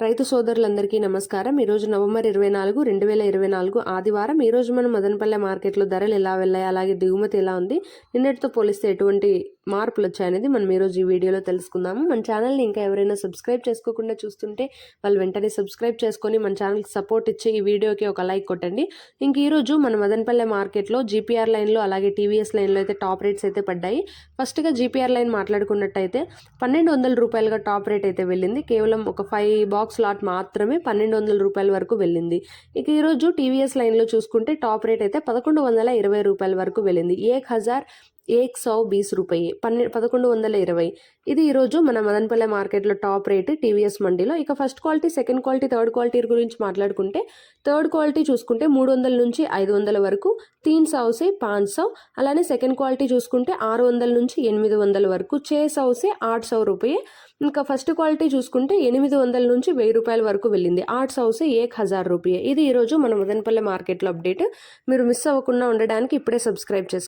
రైతు సోదరులందరికీ నమస్కారం. ఈరోజు నవంబర్ 24, 2024 ఆదివారం. ఈరోజు మనం మదనపల్లె మార్కెట్లో ధరలు ఎలా వెళ్ళాయి, అలాగే దిగుమతి ఎలా ఉంది, నిన్నటితో పోలిస్తే ఎటువంటి మార్పులు వచ్చాయనేది మనం ఈరోజు ఈ వీడియోలో తెలుసుకుందాము. మన ఛానల్ని ఇంకా ఎవరైనా సబ్స్క్రైబ్ చేసుకోకుండా చూస్తుంటే వాళ్ళు వెంటనే సబ్స్క్రైబ్ చేసుకొని మన ఛానల్కి సపోర్ట్ ఇచ్చి ఈ వీడియోకి ఒక లైక్ కొట్టండి. ఇంక ఈరోజు మన మదనపల్లె మార్కెట్లో జీపీఆర్ లైన్లో అలాగే టీవీఎస్ లైన్లో అయితే టాప్ రేట్స్ అయితే పడ్డాయి. ఫస్ట్గా జీపీఆర్ లైన్ మాట్లాడుకున్నట్టయితే 1200 రూపాయలుగా టాప్ రేట్ అయితే వెళ్ళింది. కేవలం ఒక 5 బాక్స్ లాట్ మాత్రమే 1200 రూపాయల వరకు వెళ్ళింది. ఇక ఈరోజు టీవీఎస్ లైన్లో చూసుకుంటే టాప్ రేట్ అయితే 1120 రూపాయల వరకు వెళ్ళింది. 1120 రూపాయి 1120. ఇది ఈరోజు మన మదనపల్లె మార్కెట్లో టాప్ రేట్ టీవీఎస్ మండీలో. ఇక first quality, second quality, third quality గురించి మాట్లాడుకుంటే థర్డ్ క్వాలిటీ చూసుకుంటే 300 నుంచి 500 వరకు, 300 से 500. అలానే సెకండ్ క్వాలిటీ చూసుకుంటే 600 నుంచి 800 వరకు, 600 से 800 రూపాయి. ఇంకా ఫస్ట్ క్వాలిటీ చూసుకుంటే 800 నుంచి 1000 రూపాయల వరకు వెళ్ళింది. 800 से 1000 రూపాయి. ఇది ఈరోజు మన మదనపల్లె మార్కెట్లో అప్డేట్. మీరు మిస్ అవ్వకుండా ఉండడానికి ఇప్పుడే సబ్స్క్రైబ్ చేసుకోండి.